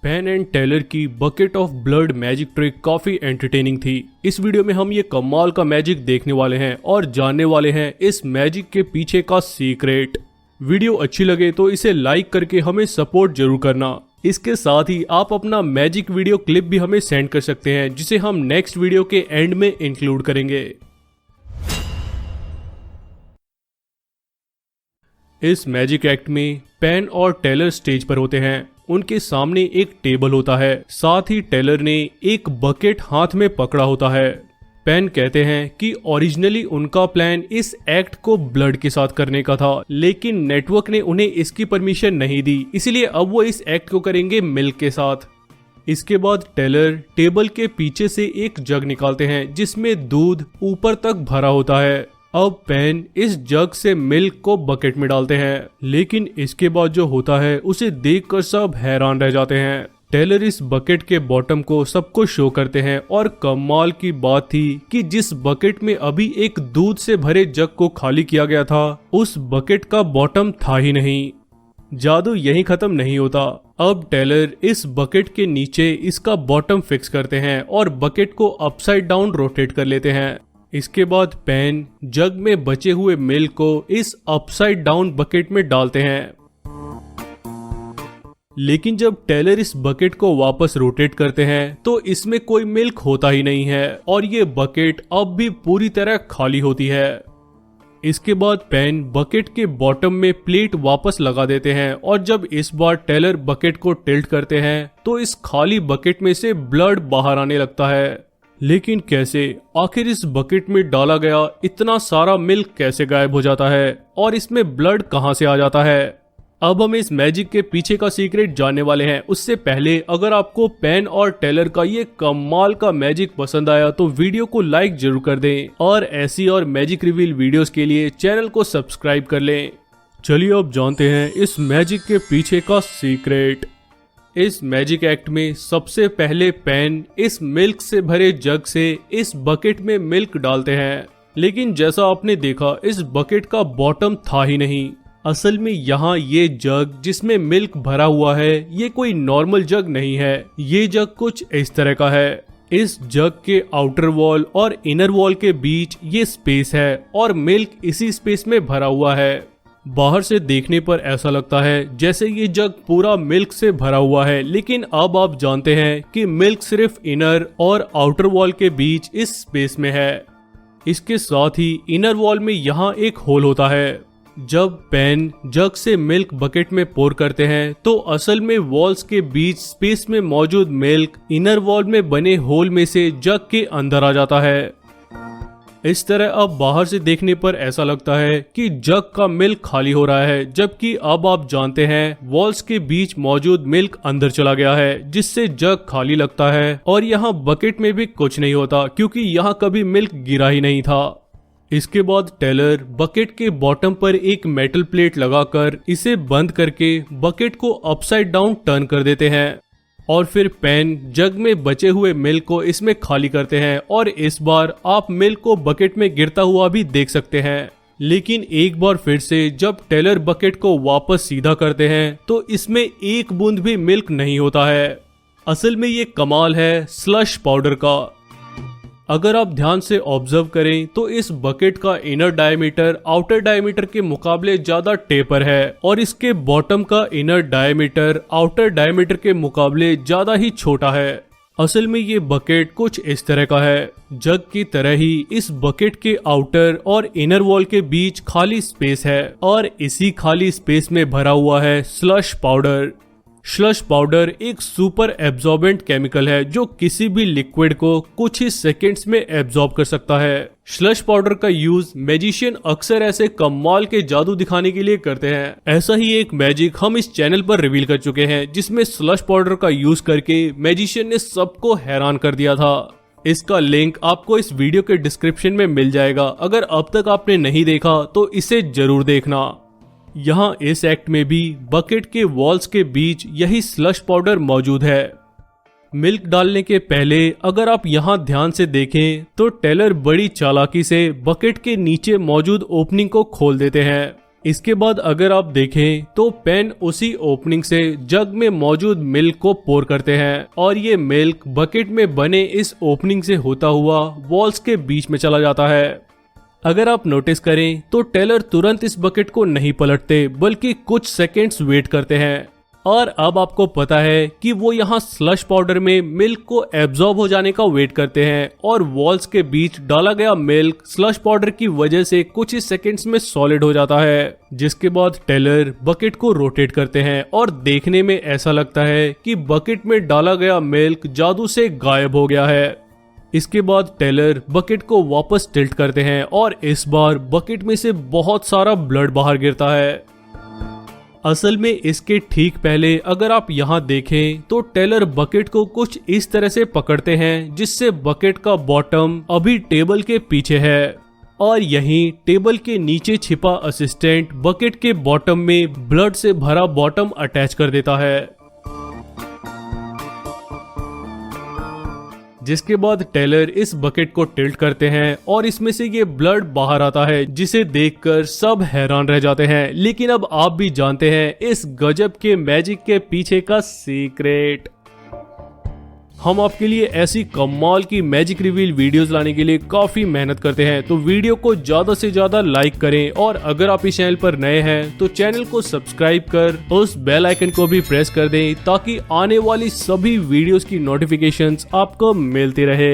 Pen and Taylor की bucket of blood magic trick काफी entertaining थी। इस वीडियो में हम ये कमाल का मैजिक देखने वाले हैं और जानने वाले हैं इस मैजिक के पीछे का सीक्रेट। वीडियो अच्छी लगे तो इसे लाइक करके हमें सपोर्ट जरूर करना। इसके साथ ही आप अपना मैजिक वीडियो क्लिप भी हमें सेंड कर सकते हैं, जिसे हम नेक्स्ट वीडियो के एंड में इंक्लूड करेंगे। इस मैजिक एक्ट में पेन और टेलर स्टेज पर होते हैं। उनके सामने एक टेबल होता है, साथ ही टेलर ने एक बकेट हाथ में पकड़ा होता है। पेन कहते हैं कि ओरिजिनली उनका प्लान इस एक्ट को ब्लड के साथ करने का था, लेकिन नेटवर्क ने उन्हें इसकी परमिशन नहीं दी, इसलिए अब वो इस एक्ट को करेंगे मिल्क के साथ। इसके बाद टेलर टेबल के पीछे से एक जग निकालते हैं जिसमें दूध ऊपर तक भरा होता है। अब पेन इस जग से मिल्क को बकेट में डालते हैं, लेकिन इसके बाद जो होता है उसे देखकर सब हैरान रह जाते हैं। टेलर इस बकेट के बॉटम को सबको शो करते हैं और कमाल की बात थी कि जिस बकेट में अभी एक दूध से भरे जग को खाली किया गया था, उस बकेट का बॉटम था ही नहीं। जादू यहीं खत्म नहीं होता। अब टेलर इस बकेट के नीचे इसका बॉटम फिक्स करते हैं और बकेट को अपसाइड डाउन रोटेट कर लेते हैं। इसके बाद पेन जग में बचे हुए मिल्क को इस अपसाइड डाउन बकेट में डालते हैं, लेकिन जब टेलर इस बकेट को वापस रोटेट करते हैं तो इसमें कोई मिल्क होता ही नहीं है और ये बकेट अब भी पूरी तरह खाली होती है। इसके बाद पेन बकेट के बॉटम में प्लेट वापस लगा देते हैं और जब इस बार टेलर बकेट को टिल्ट करते हैं तो इस खाली बकेट में से ब्लड बाहर आने लगता है। लेकिन कैसे? आखिर इस बकेट में डाला गया इतना सारा मिल्क कैसे गायब हो जाता है और इसमें ब्लड कहां से आ जाता है? अब हम इस मैजिक के पीछे का सीक्रेट जानने वाले हैं। उससे पहले अगर आपको पेन और टेलर का ये कमाल का मैजिक पसंद आया तो वीडियो को लाइक जरूर कर दें और ऐसी और मैजिक रिवील वीडियोस के लिए चैनल को सब्सक्राइब कर लें। चलिए अब जानते हैं इस मैजिक के पीछे का सीक्रेट। इस मैजिक एक्ट में सबसे पहले पेन इस मिल्क से भरे जग से इस बकेट में मिल्क डालते हैं, लेकिन जैसा आपने देखा इस बकेट का बॉटम था ही नहीं। असल में यहाँ ये जग जिसमें मिल्क भरा हुआ है ये कोई नॉर्मल जग नहीं है। ये जग कुछ इस तरह का है। इस जग के आउटर वॉल और इनर वॉल के बीच ये स्पेस है और मिल्क इसी स्पेस में भरा हुआ है। बाहर से देखने पर ऐसा लगता है जैसे ये जग पूरा मिल्क से भरा हुआ है, लेकिन अब आप जानते हैं कि मिल्क सिर्फ इनर और आउटर वॉल के बीच इस स्पेस में है। इसके साथ ही इनर वॉल में यहाँ एक होल होता है। जब पेन जग से मिल्क बकेट में पोर करते हैं तो असल में वॉल्स के बीच स्पेस में मौजूद मिल्क इनर वॉल में बने होल में से जग के अंदर आ जाता है। इस तरह अब बाहर से देखने पर ऐसा लगता है कि जग का मिल्क खाली हो रहा है, जबकि अब आप जानते हैं वॉल्स के बीच मौजूद मिल्क अंदर चला गया है, जिससे जग खाली लगता है और यहाँ बकेट में भी कुछ नहीं होता क्योंकि यहाँ कभी मिल्क गिरा ही नहीं था। इसके बाद टेलर बकेट के बॉटम पर एक मेटल प्लेट लगाकर इसे बंद करके बकेट को अपसाइड डाउन टर्न कर देते हैं और फिर पेन जग में बचे हुए मिल्क को इसमें खाली करते हैं और इस बार आप मिल्क को बकेट में गिरता हुआ भी देख सकते हैं। लेकिन एक बार फिर से जब टेलर बकेट को वापस सीधा करते हैं तो इसमें एक बूंद भी मिल्क नहीं होता है। असल में ये कमाल है स्लश पाउडर का। अगर आप ध्यान से ऑब्जर्व करें तो इस बकेट का इनर डायमीटर आउटर डायमीटर के मुकाबले ज्यादा टेपर है और इसके बॉटम का इनर डायमीटर आउटर डायमीटर के मुकाबले ज्यादा ही छोटा है। असल में ये बकेट कुछ इस तरह का है। जग की तरह ही इस बकेट के आउटर और इनर वॉल के बीच खाली स्पेस है और इसी खाली स्पेस में भरा हुआ है स्लश पाउडर। स्लश पाउडर एक सुपर एब्जॉर्बेंट केमिकल है जो किसी भी लिक्विड को कुछ ही सेकेंड्स में एब्जॉर्ब कर सकता है। स्लश पाउडर का यूज मैजिशियन अक्सर ऐसे कमाल के जादू दिखाने के लिए करते हैं। ऐसा ही एक मैजिक हम इस चैनल पर रिवील कर चुके हैं जिसमें स्लश पाउडर का यूज करके मैजिशियन ने सबको हैरान कर दिया था। इसका लिंक आपको इस वीडियो के डिस्क्रिप्शन में मिल जाएगा। अगर अब तक आपने नहीं देखा तो इसे जरूर देखना। यहाँ इस एक्ट में भी बकेट के वॉल्स के बीच यही स्लश पाउडर मौजूद है। मिल्क डालने के पहले अगर आप यहाँ ध्यान से देखें तो टेलर बड़ी चालाकी से बकेट के नीचे मौजूद ओपनिंग को खोल देते हैं। इसके बाद अगर आप देखें तो पेन उसी ओपनिंग से जग में मौजूद मिल्क को पोर करते हैं और ये मिल्क बकेट में बने इस ओपनिंग से होता हुआ वॉल्स के बीच में चला जाता है। अगर आप नोटिस करें तो टेलर तुरंत इस बकेट को नहीं पलटते बल्कि कुछ सेकेंड्स वेट करते हैं और अब आपको पता है कि वो यहाँ स्लश पाउडर में मिल्क को एब्जॉर्ब हो जाने का वेट करते हैं और वॉल्स के बीच डाला गया मिल्क स्लश पाउडर की वजह से कुछ ही सेकेंड्स में सॉलिड हो जाता है, जिसके बाद टेलर बकेट को रोटेट करते हैं और देखने में ऐसा लगता है कि बकेट में डाला गया मिल्क जादू से गायब हो गया है। इसके बाद टेलर बकेट को वापस टिल्ट करते हैं और इस बार बकेट में से बहुत सारा ब्लड बाहर गिरता है। असल में इसके ठीक पहले अगर आप यहाँ देखें तो टेलर बकेट को कुछ इस तरह से पकड़ते हैं जिससे बकेट का बॉटम अभी टेबल के पीछे है और यहीं टेबल के नीचे छिपा असिस्टेंट बकेट के बॉटम में ब्लड से भरा बॉटम अटैच कर देता है, जिसके बाद टेलर इस बकेट को टिल्ट करते हैं और इसमें से ये ब्लड बाहर आता है जिसे देखकर सब हैरान रह जाते हैं। लेकिन अब आप भी जानते हैं इस गजब के मैजिक के पीछे का सीक्रेट। हम आपके लिए ऐसी कमाल की मैजिक रिवील वीडियोस लाने के लिए काफी मेहनत करते हैं, तो वीडियो को ज्यादा से ज्यादा लाइक करें और अगर आप इस चैनल पर नए हैं तो चैनल को सब्सक्राइब कर उस बेल आइकन को भी प्रेस कर दें ताकि आने वाली सभी वीडियोस की नोटिफिकेशंस आपको मिलती रहे।